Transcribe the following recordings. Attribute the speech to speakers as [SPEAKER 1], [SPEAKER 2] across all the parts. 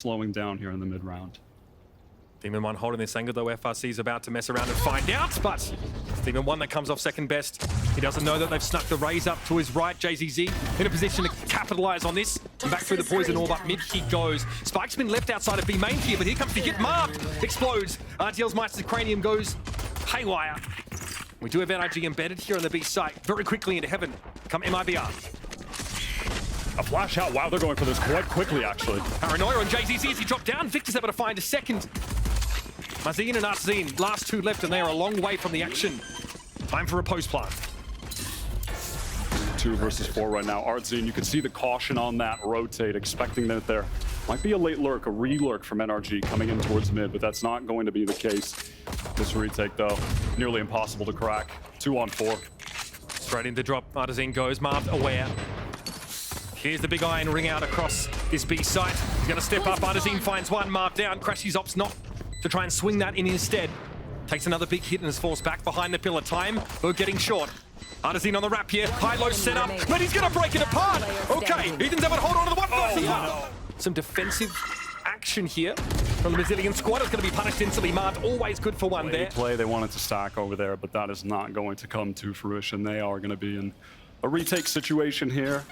[SPEAKER 1] slowing down here in the mid round.
[SPEAKER 2] Demon 1 holding this angle, though FRC is about to mess around and find out, but Demon 1 that comes off second best. He doesn't know that they've snuck the raise up to his right. JZZ in a position to capitalize on this. And back through the poison orb, up mid he goes. Spike's been left outside of B main here, but here comes the hit. Marved explodes. RgLMeister's cranium goes haywire. We do have NRG embedded here on the B site. Very quickly into heaven come MIBR.
[SPEAKER 1] A flash out. Wow, they're going for this quite quickly, actually.
[SPEAKER 2] Paranoia on JZZ as he dropped down. Victor's able to find a second. Mazin and artzin, last two left, and they are a long way from the action. Time for a post plant.
[SPEAKER 1] 2 versus 4 right now. artzin, you can see the caution on that rotate, expecting that there might be a late lurk, a re-lurk from NRG coming in towards mid, but that's not going to be the case. This retake, though, nearly impossible to crack. 2 on 4.
[SPEAKER 2] Straight into drop, artzin goes, Marved aware. Here's the big iron ring out across this B site. He's going to step up, artzin finds one, Marved down, crashies opts not to try and swing that in instead. Takes another big hit and is forced back behind the pillar. Time, we're getting short. artzin on the wrap here, high-low setup, but he's going to break it apart. Okay, Ethan's able to hold on to the one.
[SPEAKER 1] Oh,
[SPEAKER 2] Some defensive action here from the Brazilian squad. It's going to be punished instantly. Marved, always good for one there.
[SPEAKER 1] Play, they wanted to stack over there, but that is not going to come to fruition. They are going to be in a retake situation here.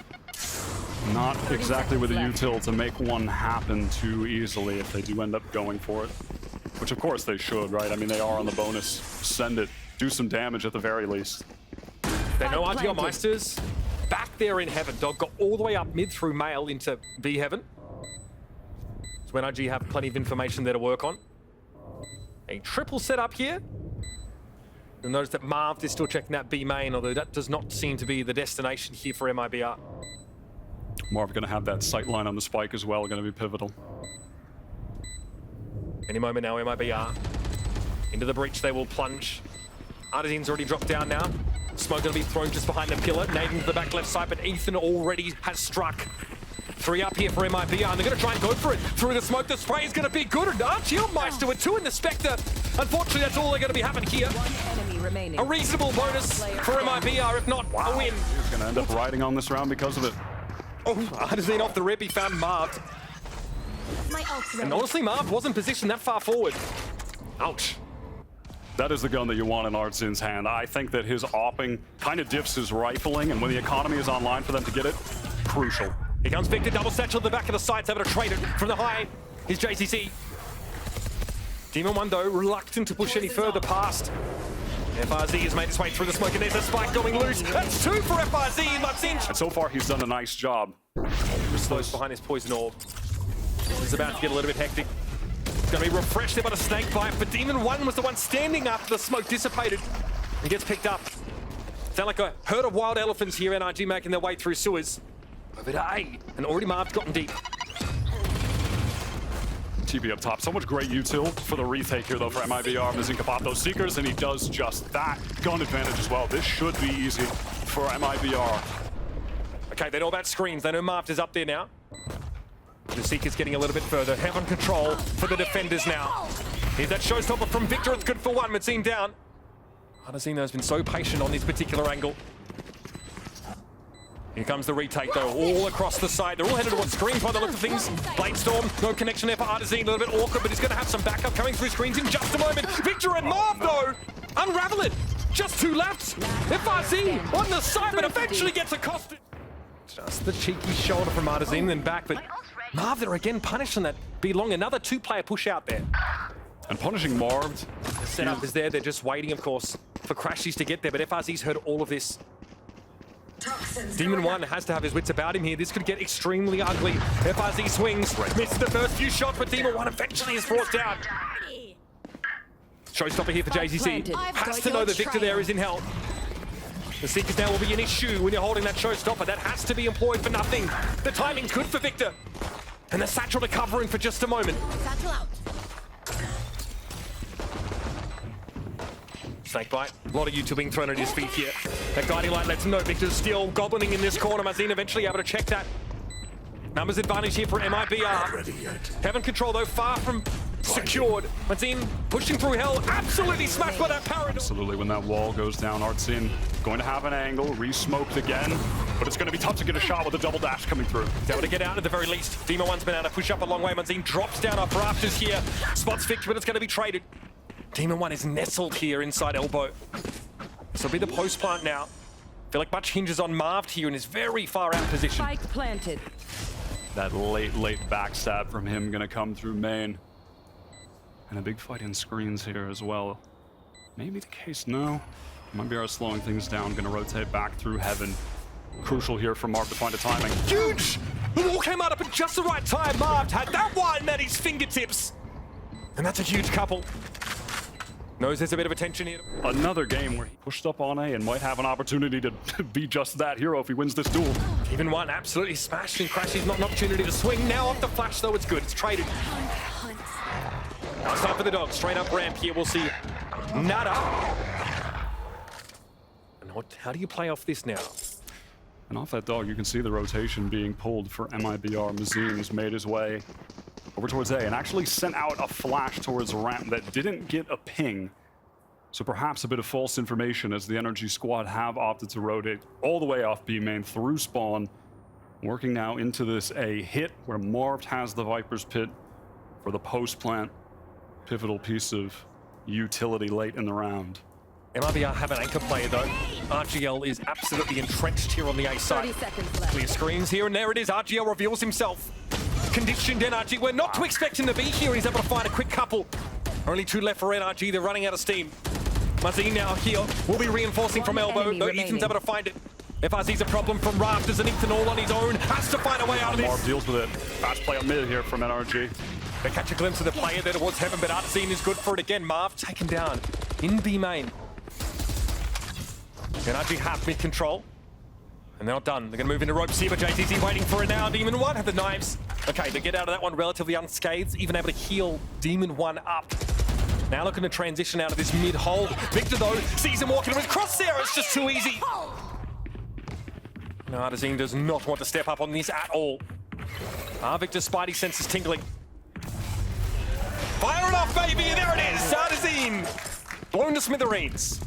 [SPEAKER 1] Not exactly with a util to make one happen too easily if they do end up going for it. Which of course they should, right? I mean, they are on the bonus. Send it. Do some damage at the very least.
[SPEAKER 2] They know RgLMeisters back there in heaven. Dog got all the way up mid through mail into B heaven. So NRG have plenty of information there to work on. A triple setup here. You'll notice that Marved is still checking that B main, although that does not seem to be the destination here for MIBR.
[SPEAKER 1] Marv going to have that sight line on the spike as well, going to be pivotal.
[SPEAKER 2] Any moment now, MIBR. Into the breach they will plunge. artzin's already dropped down now. Smoke going to be thrown just behind the pillar. Nading to the back left side, but Ethan already has struck. 3 up here for MIBR, and they're going to try and go for it. Through the smoke, the spray is going to be good. And RgLMeister with 2 in the Spectre. Unfortunately, that's all they're going to be happening here. A reasonable bonus for MIBR, if not a win.
[SPEAKER 1] He's going to end up riding on this round because of it.
[SPEAKER 2] Oh, artzin off the rip, he found Marved. And honestly, Marved wasn't positioned that far forward. Ouch.
[SPEAKER 1] That is the gun that you want in artzin's hand. I think that his opping kind of diffs his rifling, and when the economy is online for them to get it, crucial.
[SPEAKER 2] Here comes Victor, double satchel at the back of the sights, able to trade it from the high. Here's JCC. Demon 1, though, reluctant to push any further past. FRZ has made his way through the smoke, and there's a spike going loose. That's 2 for FRZ,
[SPEAKER 1] and so far, he's done a nice job.
[SPEAKER 2] Just close behind his poison orb. It's about to get a little bit hectic. It's going to be refreshed there by a snake bite, but Demon 1 was the one standing after the smoke dissipated and gets picked up. Sound like a herd of wild elephants here, NRG making their way through sewers. Over to A, and already Marved gotten deep.
[SPEAKER 1] TB up top. So much great util for the retake here, though, for MIBR. Missing Kapat those Seekers, and he does just that. Gun advantage as well. This should be easy for MIBR.
[SPEAKER 2] Okay, they know about screens. They know Marved is up there now. The Seeker's getting a little bit further. Heaven control for the defenders now. Here's that showstopper from Victor. It's good for 1. Mazin down. artzin has been so patient on this particular angle. Here comes the retake, though, all across the side. They're all headed towards screens by the look of things. Bladestorm, no connection there for artzin. A little bit awkward, but he's going to have some backup coming through screens in just a moment. Victor and Marv, though, unravel it. Just 2 left. FRZ on the side, but eventually gets accosted. Just the cheeky shoulder from artzin, then back, but Marv, they're again punished on that B-long. Another 2-player push out there.
[SPEAKER 1] And punishing Marved.
[SPEAKER 2] The setup is there. They're just waiting, of course, for crashies to get there, but FRZ's heard all of this. Demon 1 has to have his wits about him here. This could get extremely ugly. FRZ swings, misses the first few shots, but Demon 1 eventually is forced out. Showstopper here for JZC. Has to know the Victor there is in hell. The Seekers now will be an issue when you're holding that showstopper. That has to be employed for nothing. The timing's good for Victor. And the satchel to cover him for just a moment.
[SPEAKER 3] Satchel out.
[SPEAKER 2] Snakebite. A lot of util being thrown at his feet here. That guiding light lets him know Victor's still goblining in this corner. Mazin eventually able to check that. Numbers advantage here for MIBR. Heaven control, though, far from secured. Mazin pushing through hell, absolutely smashed by that parrot.
[SPEAKER 1] Absolutely, when that wall goes down, artzin going to have an angle, re-smoked again, but it's going to be tough to get a shot with a double dash coming through.
[SPEAKER 2] He's able to get out at the very least. Demon One's been able to push up a long way. Mazin drops down off rafters here. Spots Victor, but it's going to be traded. Demon One is nestled here inside elbow. This will be the post plant now. I feel like much hinges on Marved here in his very far out position.
[SPEAKER 3] Spike planted.
[SPEAKER 1] That late backstab from him going to come through main. And a big fight in screens here as well. Maybe the case, no. MIBR slowing things down, going to rotate back through heaven. Crucial here for Marved to find a timing.
[SPEAKER 2] Huge! The wall came out up at just the right time. Marved had that one at his fingertips. And that's a huge couple. Knows there's a bit of a tension here.
[SPEAKER 1] Another game where he pushed up on A and might have an opportunity to be just that hero if he wins this duel.
[SPEAKER 2] Even one absolutely smashed and crashes, not an opportunity to swing. Now off the flash though, it's good, it's traded. Now it's time for the dog, straight up ramp here, we'll see Nada. And how do you play off this now?
[SPEAKER 1] And off that dog, you can see the rotation being pulled for MIBR. Mazin has made his way over towards A and actually sent out a flash towards ramp that didn't get a ping. So perhaps a bit of false information as the NRG squad have opted to rotate all the way off B main through spawn. Working now into this A hit where Marved has the Viper's Pit for the post plant. Pivotal piece of utility late in the round.
[SPEAKER 2] MIBR have an anchor player though. RgL is absolutely entrenched here on the A side.
[SPEAKER 3] 30 seconds left.
[SPEAKER 2] Clear screens here and there it is. RgL reveals himself. Conditioned NRG. We're not to expect him to be here. He's able to find a quick couple. Only 2 left for NRG. They're running out of steam. Mazin now here will be reinforcing from elbow. No, Ethan's able to find it. FRZ's a problem from rafters and Ethan all on his own. Has to find a way out of this.
[SPEAKER 1] Marv deals with it. Fast play up mid here from NRG.
[SPEAKER 2] They catch a glimpse of the player there towards heaven, but artzin is good for it again. Marv taken down in B main. NRG have mid control. And they're not done. They're going to move into ropes here, but JTZ waiting for it now. Demon One have the knives. Okay, they get out of that one relatively unscathed, even able to heal Demon One up. Now looking to transition out of this mid-hold. Victor, though, sees him walking with crosshair. It's just too easy. No, artzin does not want to step up on this at all. Victor's spidey sense is tingling. Fire it off, baby! There it is! artzin blown to smithereens.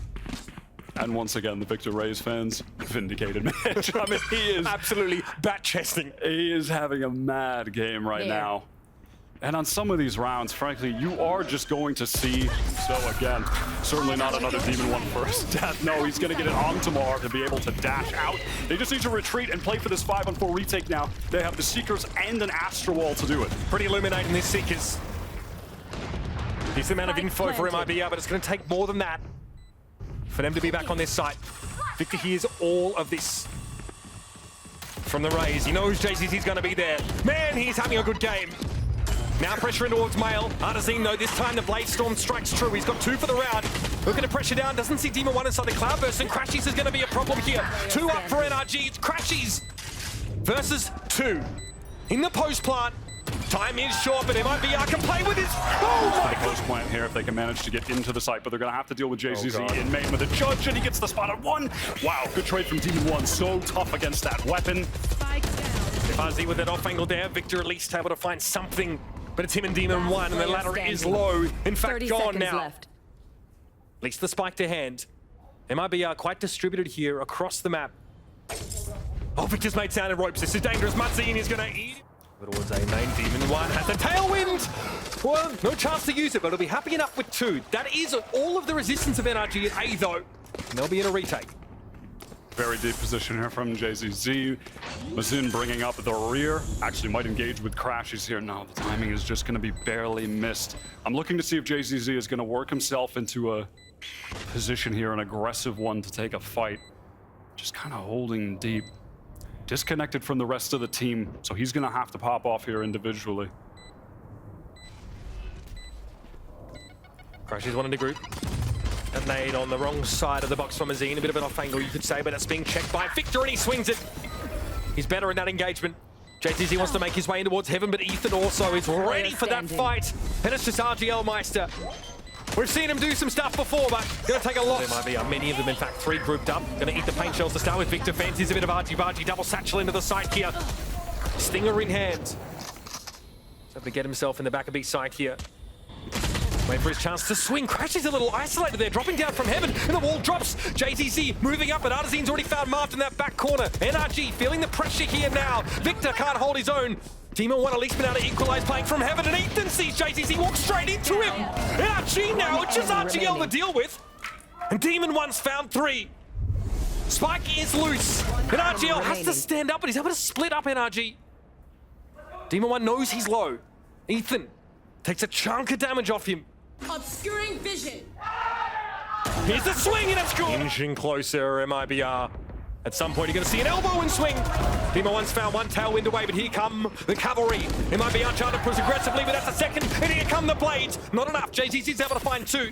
[SPEAKER 1] And once again, the Victor Rays fans vindicated Mitch. I mean, he is
[SPEAKER 2] absolutely bat-chesting.
[SPEAKER 1] He is having a mad game right now. And on some of these rounds, frankly, you are just going to see, so again, certainly not another Demon One first death. No, he's going to get it on tomorrow to be able to dash out. They just need to retreat and play for this 5-on-4 retake now. They have the Seekers and an Astra Wall to do it.
[SPEAKER 2] Pretty illuminating these Seekers. Decent amount of info for MIBR, but it's going to take more than that for them to be back on their site. Victor hears all of this from the Rays. He knows JCC's going to be there. Man, he's having a good game. Now pressure in towards Mail. artzin, though, this time the Blade Storm strikes true. He's got 2 for the round. Looking to pressure down. Doesn't see Demon One inside the Cloudburst, and crashies is going to be a problem here. 2 up for NRG. It's crashies versus 2. In the post plant. Time is short, but MIBR can play with this. Oh my
[SPEAKER 1] post plant here if they can manage to get into the site, but they're going to have to deal with JZZ in main with a judge, and he gets the spot at 1. Wow, good trade from Demon One. So tough against that weapon.
[SPEAKER 2] FRZ with that off angle there. Victor at least able to find something, but it's him and Demon One, and the ladder is low. In fact, gone now.
[SPEAKER 3] Left.
[SPEAKER 2] At least the spike to hand. MIBR quite distributed here across the map. Oh, Victor's made sound in ropes. This is dangerous. Mazin is going to eat. Towards A main. Demon One has the tailwind. Well, no chance to use it, but he'll be happy enough with 2. That is all of the resistance of NRG at A, though. And they'll be in a retake.
[SPEAKER 1] Very deep position here from JZZ. Mazin bringing up the rear. Actually might engage with crashes here. No, the timing is just going to be barely missed. I'm looking to see if JZZ is going to work himself into a position here, an aggressive one to take a fight. Just kind of holding deep. Disconnected from the rest of the team, so he's going to have to pop off here individually.
[SPEAKER 2] crashies one in the group. A nade on the wrong side of the box from Mazin. A bit of an off angle, you could say, but it's being checked by Victor, and he swings it. He's better in that engagement. JTZ wants to make his way in towards heaven, but Ethan also is ready for that fight. And it's just RgLMeister. We've seen him do some stuff before, but going to take a loss. There might be many of them, in fact, 3 grouped up. Going to eat the paint shells to start with. Victor fancies a bit of argy-bargy, double satchel into the site here. Stinger in hand. So to get himself in the back of B site here. Wait for his chance to swing. crashies a little isolated there, dropping down from heaven, and the wall drops. JZZ moving up, but artzin's already found Marved in that back corner. NRG feeling the pressure here now. Victor can't hold his own. Demon One at least been able to equalize, playing from heaven, and Ethan sees JZZ walk straight into him. NRG now, it's just RgL to deal with. And Demon One's found 3. Spike is loose. And RgL has to stand up, but he's able to split up NRG. Demon One knows he's low. Ethan takes a chunk of damage off him.
[SPEAKER 3] Obscuring vision.
[SPEAKER 2] Here's the swing, and it's good. Inching closer, MIBR. At some point, you're going to see an elbow and swing. Demon One's found one tailwind away, but here come the cavalry. MIBR trying to push aggressively, but that's a second. And here come the blades. Not enough. JZZ's able to find 2.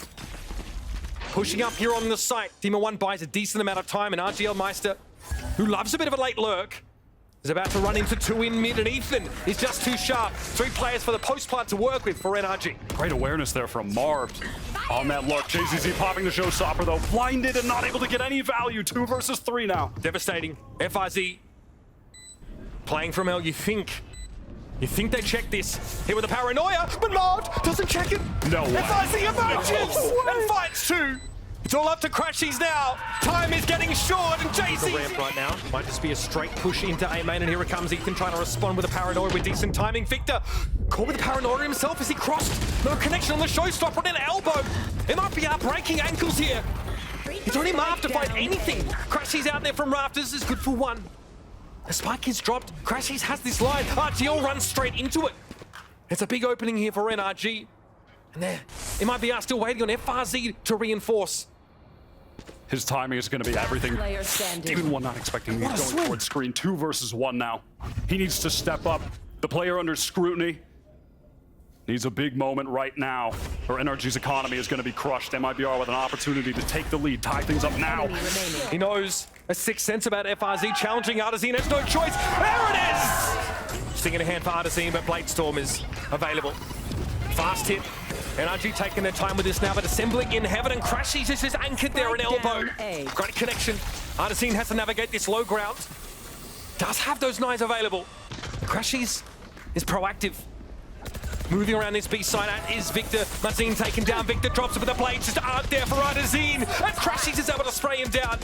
[SPEAKER 2] Pushing up here on the site. Demon One buys a decent amount of time, and RgLMeister, who loves a bit of a late lurk, is about to run into 2 in mid, and Ethan is just too sharp. 3 players for the post plant to work with for NRG.
[SPEAKER 1] Great awareness there from Marved on that look. JZZ popping the showstopper though, blinded and not able to get any value. 2 versus 3 now.
[SPEAKER 2] Devastating. FRZ playing from L. You think they check this. Here with the paranoia, but Marved doesn't check it.
[SPEAKER 1] No way.
[SPEAKER 2] FRZ emerges and fights 2. It's all up to crashies now. Time is getting short, and JZZ ramp right now. Might just be a straight push into A main, and here it comes. Ethan trying to respond with a paranoia with decent timing. Victor caught with the paranoia himself as he crossed. No connection on the showstopper and an elbow. MIBR breaking ankles here. It's only Marved to find anything. crashies out there from rafters is good for 1. The spike is dropped. crashies has this line. RgL runs straight into it. It's a big opening here for NRG. And there, MIBR still waiting on FRZ to reinforce.
[SPEAKER 1] His timing is going to be everything. Demon One not expecting me going towards screen. 2 versus 1 now. He needs to step up. The player under scrutiny needs a big moment right now, or NRG's economy is going to be crushed. MIBR with an opportunity to take the lead, tie things up now.
[SPEAKER 2] He knows a sixth sense about FRZ challenging artzin. Has no choice. There it is! Sting in a hand for artzin, but Bladestorm is available. Fast hit. NRG taking their time with this now, but assembling in heaven, and crashies is just anchored there, an elbow. Great connection. artzin has to navigate this low ground. Does have those knives available. crashies is proactive. Moving around this B side is Victor. Mazin taken down. Victor drops it with the blades just aren't there for artzin. And crashies is able to spray him down.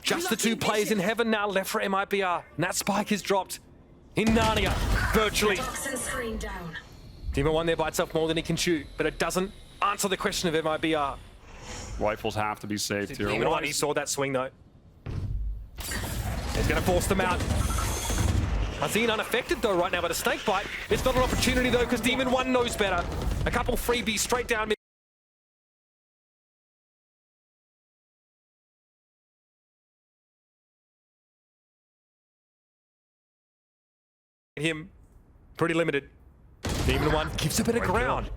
[SPEAKER 2] Just the 2 players in heaven now left for MIBR. And that spike is dropped in Narnia, virtually. Demon One there bites off more than he can chew, but it doesn't answer the question of MIBR.
[SPEAKER 1] Rifles have to be saved here.
[SPEAKER 2] Demon One, he saw that swing though. He's gonna force them out. Mazin unaffected though right now by the snake bite. It's not an opportunity though, because Demon One knows better. A couple freebies straight down mid. Him pretty limited. Demon One gives a bit of ground.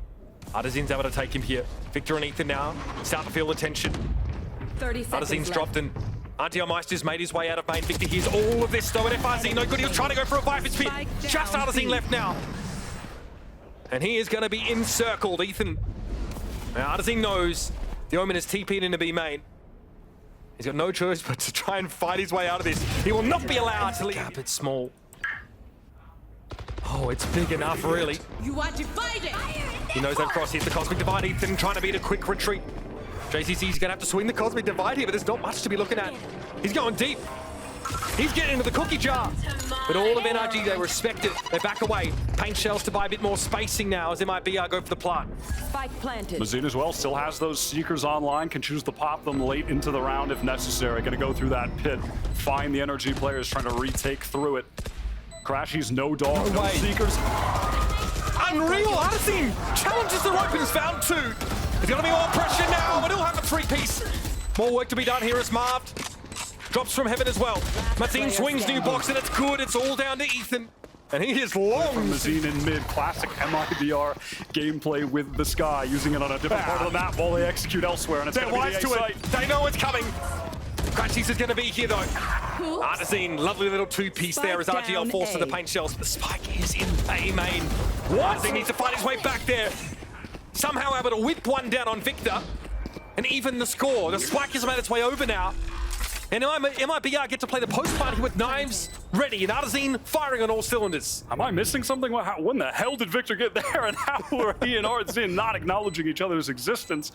[SPEAKER 2] artzin's able to take him here. Victor and Ethan now start to feel the tension.
[SPEAKER 3] 30 seconds
[SPEAKER 2] artzin's
[SPEAKER 3] left.
[SPEAKER 2] dropped, and RgLMeister's made his way out of main. Victor hears all of this though, and FRZ no good. He was trying to go for a Viper's pit. Just artzin left now. And he is going to be encircled. Ethan. Now artzin knows the Omen is TP'd into B main. He's got no choice but to try and fight his way out of this. He will not be allowed to leave. Gap, it's small. Oh, it's big enough, really.
[SPEAKER 3] You are divided.
[SPEAKER 2] He knows that cross hit the Cosmic Divide. Ethan trying to beat a quick retreat. JZZ's gonna have to swing the Cosmic Divide here, but there's not much to be looking at. He's going deep. He's getting into the cookie jar. But all of NRG, they respect it. They back away. Paint shells to buy a bit more spacing now as MIBR go for the plant.
[SPEAKER 3] Spike planted.
[SPEAKER 1] Mazin as well still has those Seekers online, can choose to pop them late into the round if necessary. Gonna go through that pit, find the NRG players trying to retake through it. crashies, no dog, no Seekers.
[SPEAKER 2] Unreal, artzin challenges the rope and has found 2. There's gonna be more pressure now, but he'll have a 3-piece. More work to be done here as Marved drops from heaven as well. Mazin swings new box, and it's good. It's all down to Ethan. And he is long.
[SPEAKER 1] From Mazin in mid, classic MIBR gameplay with the sky, using it on a different part of the map while they execute elsewhere. And it's
[SPEAKER 2] They're wise to it. They know it's coming. crashies is going to be here though. artzin, lovely little 2-piece there as RgL falls to the paint shells. But the spike is in A main. artzin needs to find his way back there. Somehow able to whip one down on Victor. And even the score. The spike has made its way over now. And MIBR get to play the post party with knives ready, and artzin firing on all cylinders.
[SPEAKER 1] Am I missing something? When the hell did Victor get there, and how were he and artzin not acknowledging each other's existence?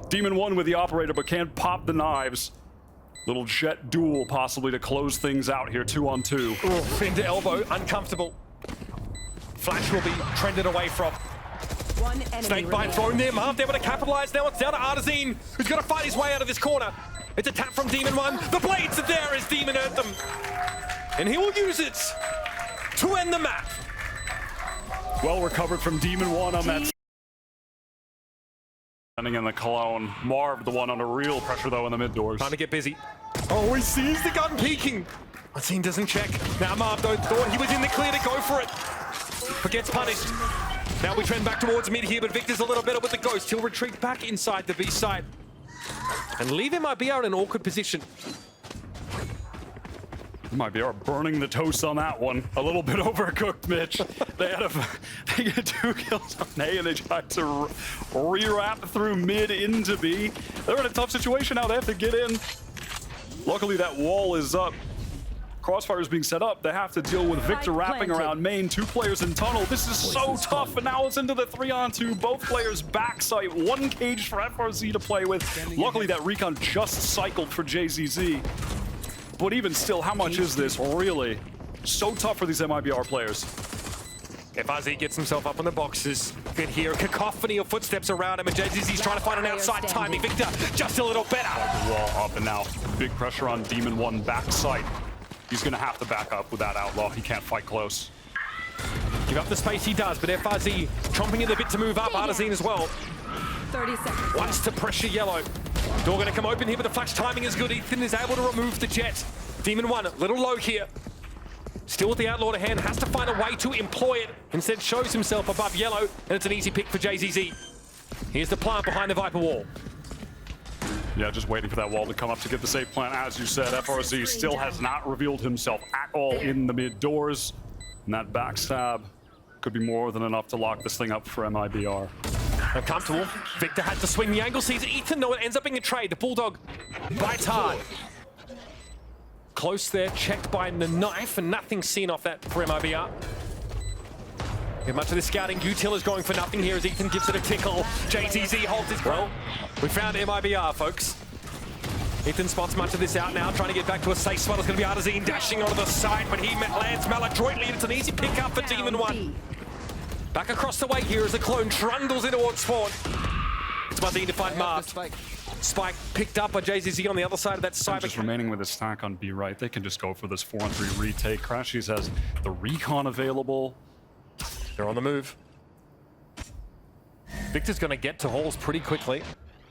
[SPEAKER 1] Demon 1 with the operator, but can't pop the knives. Little jet duel possibly to close things out here, 2-on-2.
[SPEAKER 2] Ooh, into elbow, uncomfortable. Flash will be trended away from.
[SPEAKER 3] One enemy
[SPEAKER 2] Snake bite thrown there, Marved able to capitalize. Now it's down to artzin, who's got to fight his way out of this corner. It's a tap from Demon 1. The blades are there as Demon earned them. And he will use it to end the map.
[SPEAKER 1] Well recovered from Demon 1 on that. Standing in the clone. Marv, the one under real pressure though in the mid doors.
[SPEAKER 2] Time to get busy. Oh, he sees the gun peeking. artzin doesn't check. Now Marv though thought he was in the clear to go for it, but gets punished. Now we trend back towards mid here, but Victor's a little better with the ghost. He'll retreat back inside the B side and leave MIBR in an awkward position.
[SPEAKER 1] MIBR burning the toast on that one. A little bit overcooked, Mitch. They get 2 kills on A, and they tried to re-wrap through mid into B. They're in a tough situation now. They have to get in. Luckily, that wall is up. Crossfire is being set up. They have to deal with Victor wrapping around main. 2 players in tunnel. This is so tough, and now it's into the 3-on-2. Both players backside. 1 cage for FRZ to play with. Luckily, that recon just cycled for JZZ. But even still, how much is this really? So tough for these MIBR players.
[SPEAKER 2] FRZ gets himself up on the boxes. Good here, a cacophony of footsteps around him, and JZZ's trying to find an outside timing. Victor just a little better.
[SPEAKER 1] The wall up, and now big pressure on Demon 1 backside. He's gonna have to back up with that outlaw. He can't fight close.
[SPEAKER 2] Give up the space he does, but FRZ chomping at the bit to move up. artzin as well.
[SPEAKER 3] 30 seconds.
[SPEAKER 2] Wants to pressure yellow. Door gonna come open here, but the flash timing is good. Ethan is able to remove the jet. Demon 1, a little low here. Still with the outlaw to hand, has to find a way to employ it. Instead shows himself above yellow, and it's an easy pick for JZZ. Here's the plant behind the Viper wall.
[SPEAKER 1] Yeah, just waiting for that wall to come up to get the safe plant. As you said, FRZ still has not revealed himself at all in the mid doors. And that backstab could be more than enough to lock this thing up for MIBR.
[SPEAKER 2] Uncomfortable. Victor had to swing the angle, sees Ethan, though it ends up being a trade. The Bulldog bites hard. Close there, checked by the knife, and nothing seen off that for MIBR. Get much of the scouting. Util is going for nothing here as Ethan gives it a tickle. JZZ holds his ground. We found MIBR, folks. Ethan spots much of this out now, trying to get back to a safe spot. It's going to be artzin dashing onto the side, but he lands maladroitly, and it's an easy pick up for Demon 1. Back across the way here as the clone trundles in towards spawn. It's mazin to find Marved. Spike picked up by JZZ on the other side of that cyber.
[SPEAKER 1] Just remaining with a stack on B right. They can just go for this 4-on-3 retake. crashies has the recon available.
[SPEAKER 2] They're on the move. Victor's going to get to halls pretty quickly.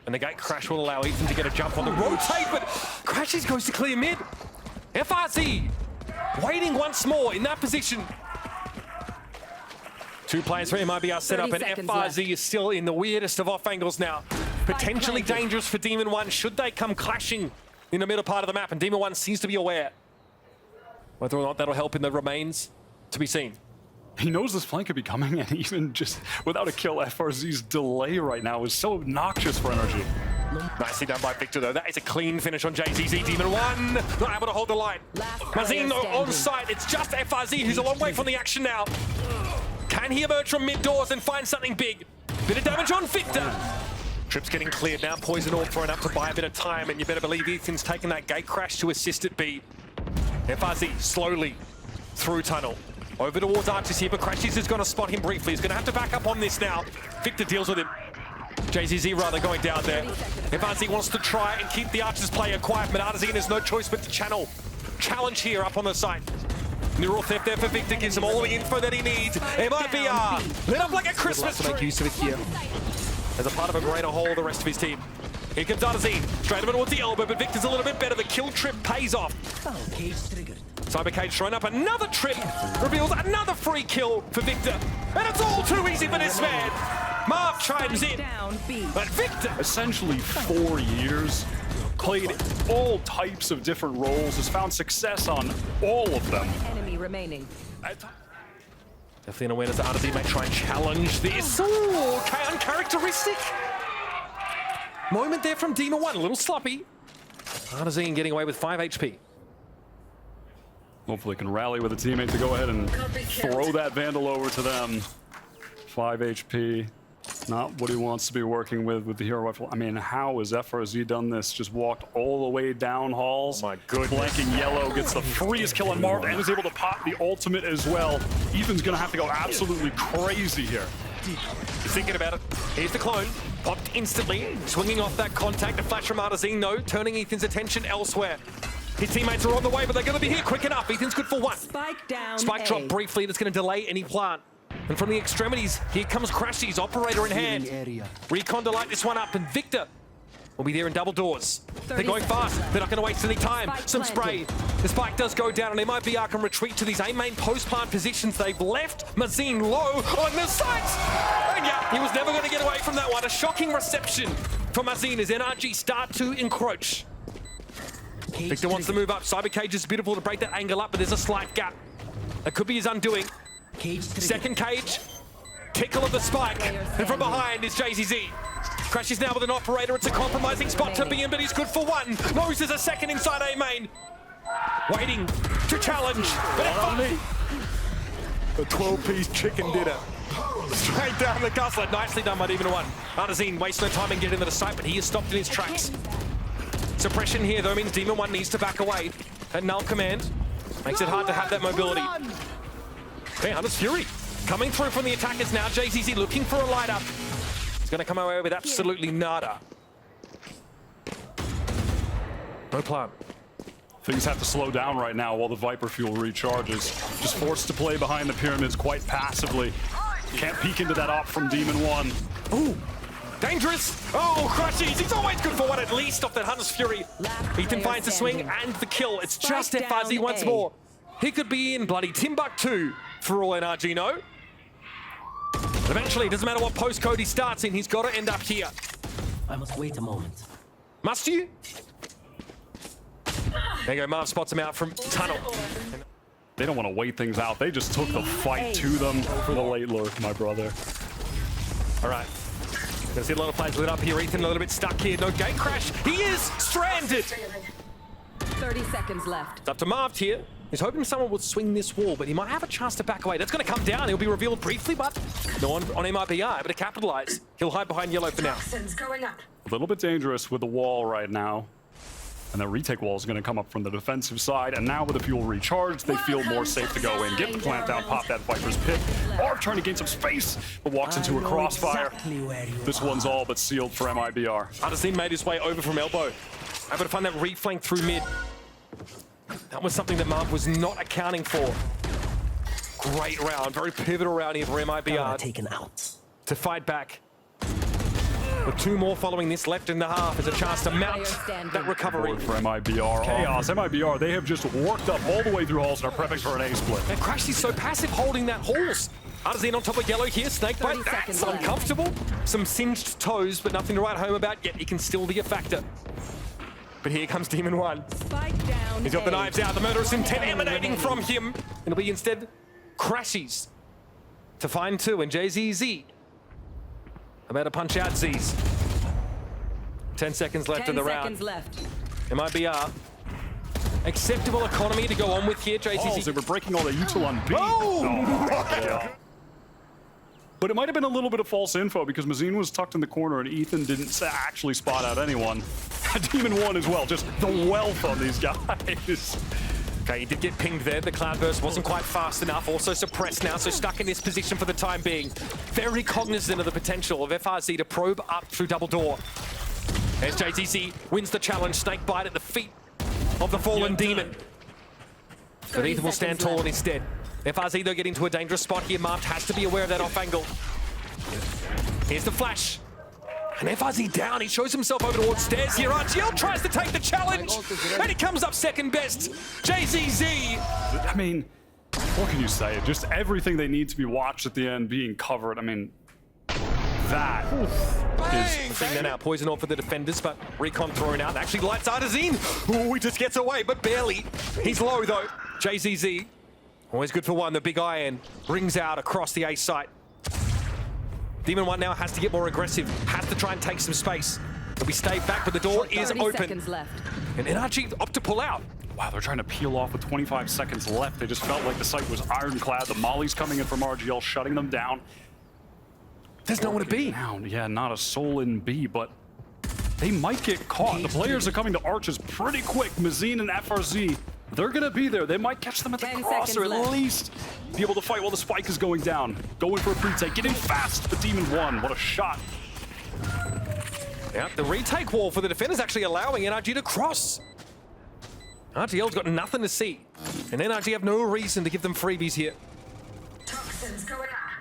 [SPEAKER 2] And the gate crash will allow Ethan to get a jump on the rotate, but crashies goes to clear mid. FRZ waiting once more in that position. 2 players for MIBR set up, and FRZ is still in the weirdest of off angles now. Potentially dangerous for Demon 1 should they come clashing in the middle part of the map, and Demon 1 seems to be aware. Whether or not that'll help in the remains, to be seen.
[SPEAKER 1] He knows this flank could be coming, and even just without a kill, FRZ's delay right now is so obnoxious for NRG.
[SPEAKER 2] Nicely done by Victor, though. That is a clean finish on JZZ. Demon 1 not able to hold the line. mazin, though, on site. It's just FRZ who's a long way from the action now. Can he emerge from mid-doors and find something big? Bit of damage on Victor. Trip's getting cleared now. Poison orb thrown up to buy a bit of time, and you better believe Ethan's taking that gate crash to assist at B. FRZ slowly through tunnel. Over towards Arches here, but crashies is going to spot him briefly. He's going to have to back up on this now. Victor deals with him. JZZ rather going down there. FRZ wants to try and keep the Archers player quiet, but artzin has no choice but to channel. Challenge here up on the site. Neural theft there for Victor, gives him all the info that he needs. MIBR lit up like a Christmas tree. Make use of it here as a part of a greater whole of the rest of his team. Here comes artzin, straight over towards the elbow, but Victor's a little bit better. The kill trip pays off. Cyber Cage throwing up another trip, reveals another free kill for Victor. And it's all too easy for this man. Marv chimes in, but Victor...
[SPEAKER 1] Essentially 4 years, played all types of different roles, has found success on all of them.
[SPEAKER 3] Enemy remaining.
[SPEAKER 2] Definitely an awareness that artzin may try and challenge this. Ooh, uncharacteristic. Moment there from Demon 1, a little sloppy. artzin getting away with 5 HP.
[SPEAKER 1] Hopefully can rally with a teammate to go ahead and throw that Vandal over to them. 5 HP. Not what he wants to be working with the hero rifle. I mean, how has FRZ done this? Just walked all the way down halls.
[SPEAKER 2] Oh my goodness.
[SPEAKER 1] Flanking yellow, gets the freest kill on Marved and is able to pop the ultimate as well. Ethan's gonna have to go absolutely crazy here.
[SPEAKER 2] He's thinking about it. Here's the clone. Popped instantly. Swinging off that contact. A flash from artzin, though, turning Ethan's attention elsewhere. His teammates are on the way, but they're going to be here quick enough. Ethan's good for 1.
[SPEAKER 3] Spike down.
[SPEAKER 2] Spike
[SPEAKER 3] A.
[SPEAKER 2] drop briefly. That's going to delay any plant. And from the extremities, here comes crashies, operator in hand. Recon to light this one up, and Victor will be there in double doors. They're going fast. They're not going to waste any time.
[SPEAKER 3] Spike
[SPEAKER 2] Some
[SPEAKER 3] planted.
[SPEAKER 2] spray. The spike does go down, and MIBR can retreat to these A main post-plant positions. They've left Mazin low on the sights. And yeah, he was never going to get away from that one. A shocking reception from Mazin as NRG start to encroach. Victor wants to move up. Cyber Cage is beautiful to break that angle up, but there's a slight gap. That could be his undoing. Second cage. Tickle of the spike. And from behind is JZZ. Crashes now with an operator. It's a compromising spot to be in, but he's good for 1. Knows there's a second inside A main. Waiting to challenge. But a 12-piece chicken dinner. Straight down the guzzler. Nicely done by Demon 1. artzin wastes no time in getting to the site, but he is stopped in his tracks. Suppression here, though, means Demon 1 needs to back away. At null command. Makes it hard to have that mobility. Okay, Hunter's Fury coming through from the attackers now. JZZ looking for a light up. He's going to come away with absolutely nada. No plan.
[SPEAKER 1] Things have to slow down right now while the Viper fuel recharges. Just forced to play behind the pyramids quite passively. Can't peek into that op from Demon 1.
[SPEAKER 2] Ooh, dangerous. Oh, crashies. He's always good for 1 at least off that Hunter's Fury. Ethan finds the swing and the kill. It's just FRZ once more. He could be in bloody Timbuktu for all NRG know. But eventually, it doesn't matter what postcode he starts in, he's got to end up here.
[SPEAKER 4] I must wait a moment.
[SPEAKER 2] Must you? There you go, Marv spots him out from tunnel.
[SPEAKER 1] They don't want to wait things out. They just took the fight to them for the late lurk, my brother.
[SPEAKER 2] All right. Gonna see a lot of players lit up here. Ethan a little bit stuck here. No gate crash. He is stranded.
[SPEAKER 3] 30 seconds left.
[SPEAKER 2] It's up to Marved here. He's hoping someone will swing this wall, but he might have a chance to back away. That's going to come down. He'll be revealed briefly, but no one on MIBR able to capitalize. He'll hide behind yellow for now.
[SPEAKER 1] A little bit dangerous with the wall right now. And the retake wall is going to come up from the defensive side. And now with the fuel recharged, they feel more safe to go in. Get the plant down, pop that Viper's pit. Marv trying to gain some space, but walks into a crossfire. This one's all but sealed for MIBR.
[SPEAKER 2] artzin made his way over from elbow. Able to find that reflank through mid. That was something that Marv was not accounting for. Great round, very pivotal round here for MIBR
[SPEAKER 4] Taken out.
[SPEAKER 2] to fight back. With 2 more following this left in the half as a chance to mount that recovery.
[SPEAKER 1] For MIBR. Chaos. MIBR, they have just worked up all the way through halls and are prepping for an A-split.
[SPEAKER 2] And Crash is so passive holding that halls. artzin on top of yellow here, Snakebite,
[SPEAKER 3] 30
[SPEAKER 2] that's
[SPEAKER 3] seconds left.
[SPEAKER 2] uncomfortable. Some singed toes, but nothing to write home about yet. He can still be a factor. But here comes Demon 1.
[SPEAKER 3] Spike down.
[SPEAKER 2] He's got the
[SPEAKER 3] A.
[SPEAKER 2] knives out, the murderous intent emanating from him. It'll be instead crashies to find 2, and JZZ about to punch out Z's. 10 seconds left
[SPEAKER 3] 10
[SPEAKER 2] in the round.
[SPEAKER 3] seconds left.
[SPEAKER 2] MIBR. Acceptable economy to go on with here, JZZ.
[SPEAKER 1] They were breaking all the util on B.
[SPEAKER 2] Oh!
[SPEAKER 1] Yeah. But it might have been a little bit of false info because Mazin was tucked in the corner and Ethan didn't actually spot out anyone. Demon 1 as well, just the wealth on these guys.
[SPEAKER 2] Okay, he did get pinged there. The cloudburst wasn't quite fast enough. Also suppressed now, so stuck in this position for the time being. Very cognizant of the potential of FRZ to probe up through double door. As JZZ wins the challenge, Snakebite at the feet of the fallen demon. But Ethan will stand tall in his stead. FRZ, though, get into a dangerous spot here. Marved has to be aware of that off angle. Here's the flash. And FRZ down, he shows himself over towards stairs here. RgL tries to take the challenge, and he comes up second best. JZZ.
[SPEAKER 1] I mean, what can you say? Just everything they need to be watched at the end being covered. I mean, that is...
[SPEAKER 2] Seeing that now, poison off for the defenders, but recon thrown out. Actually lights artzin. Oh, he just gets away, but barely. He's low, though. JZZ, always good for 1. The big iron rings out across the A site. Demon 1 now has to get more aggressive, has to try and take some space. But we stay back, but the door is
[SPEAKER 3] 30
[SPEAKER 2] open.
[SPEAKER 3] seconds left.
[SPEAKER 2] And NRG opt to pull out.
[SPEAKER 1] Wow, they're trying to peel off with 25 seconds left. They just felt like the site was ironclad. The molly's coming in from RGL, shutting them down.
[SPEAKER 2] There's nowhere to be.
[SPEAKER 1] Down. Yeah, not a soul in B, but they might get caught. The players are coming to arches pretty quick. Mazin and FRZ, they're gonna be there. They might catch them at the
[SPEAKER 3] 10
[SPEAKER 1] cross, or
[SPEAKER 3] seconds
[SPEAKER 1] at
[SPEAKER 3] left.
[SPEAKER 1] least be able to fight while the spike is going down. Going for a pre-take, getting fast. The Demon won. What a shot.
[SPEAKER 2] Yeah, the retake wall for the defenders actually allowing NRG to cross. RGL's got nothing to see, and NRG have no reason to give them freebies here.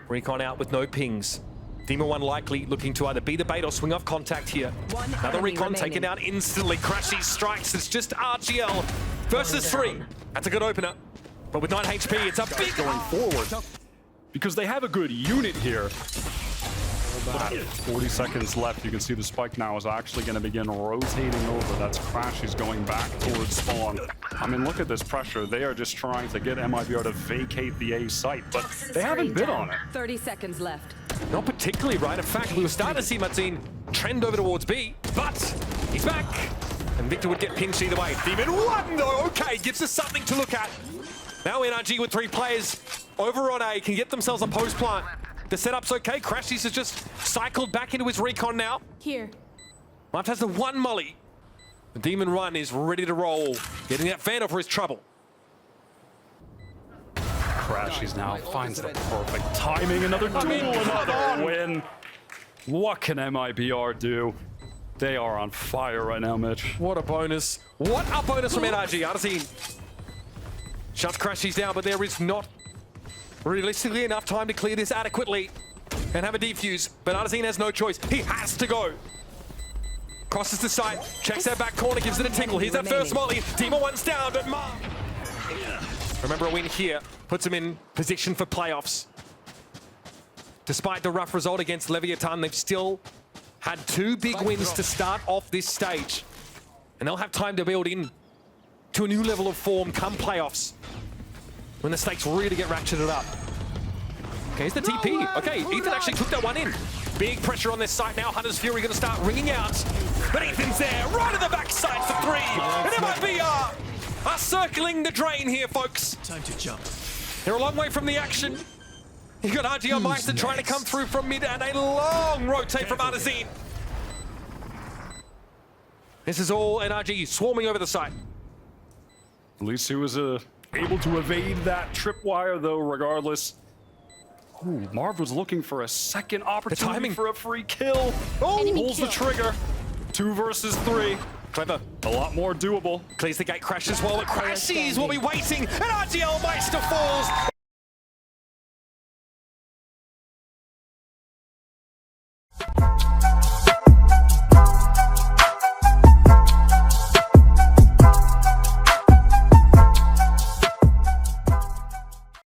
[SPEAKER 2] Recon out with no pings. Demon 1 likely looking to either be the bait or swing off contact here.
[SPEAKER 3] One
[SPEAKER 2] Another
[SPEAKER 3] enemy
[SPEAKER 2] recon taken
[SPEAKER 3] remaining.
[SPEAKER 2] down instantly. crashies strikes. It's just RGL versus 3. That's a good opener. But with 9 HP, it's a big
[SPEAKER 1] Going forward. Because they have a good unit here. 40 seconds left. You can see the spike now is actually going to begin rotating over. That's crashies going back towards spawn. I mean, look at this pressure. They are just trying to get MIBR to vacate the A site, but they haven't bid on it.
[SPEAKER 3] 30 seconds left.
[SPEAKER 2] Not particularly right. In fact, we were starting to see Martin trend over towards B, but he's back. And Victor would get pinched either way. Demon 1 though, okay, gives us something to look at. Now NRG with 3 players over on A can get themselves a post plant. The setup's okay. crashies has just cycled back into his recon now.
[SPEAKER 3] Here.
[SPEAKER 2] Marved has the 1 molly. The Demon Run is ready to roll. Getting that Vandal for his trouble.
[SPEAKER 1] crashies now finds the perfect timing. Another duel, another win. What can MIBR do? They are on fire right now, Mitch.
[SPEAKER 2] What a bonus. What a bonus from NRG. artzin shuts crashies down, but there is not realistically enough time to clear this adequately and have a defuse. But artzin has no choice. He has to go. Crosses the site, checks that back corner, gives it a tickle. Here's that first molly. Demon 1's down, but remember, a win here puts him in position for playoffs. Despite the rough result against Leviathan, they've still had 2 big wins to start off this stage. And they'll have time to build in to a new level of form come playoffs, when the stakes really get ratcheted up. Okay, here's the TP. Okay, Ethan actually took that one in. Big pressure on this site now. Hunter's Fury going to start ringing out. But Ethan's there, right at the backside for 3. And MIBR are circling the drain here, folks.
[SPEAKER 5] Time to jump.
[SPEAKER 2] They're a long way from the action. You got RgLMeister trying to come through from mid, and a long rotate from artzin. This is all NRG swarming over the site.
[SPEAKER 1] At least he was able to evade that tripwire, though, regardless. Ooh, Marv was looking for a second opportunity
[SPEAKER 2] timing.
[SPEAKER 1] for a free kill. Oh, pulls the trigger. 2 versus 3.
[SPEAKER 2] Clever.
[SPEAKER 1] A lot more doable.
[SPEAKER 2] Clears the gate, crashes while it crashes. Will be waiting, and RgLMeister falls.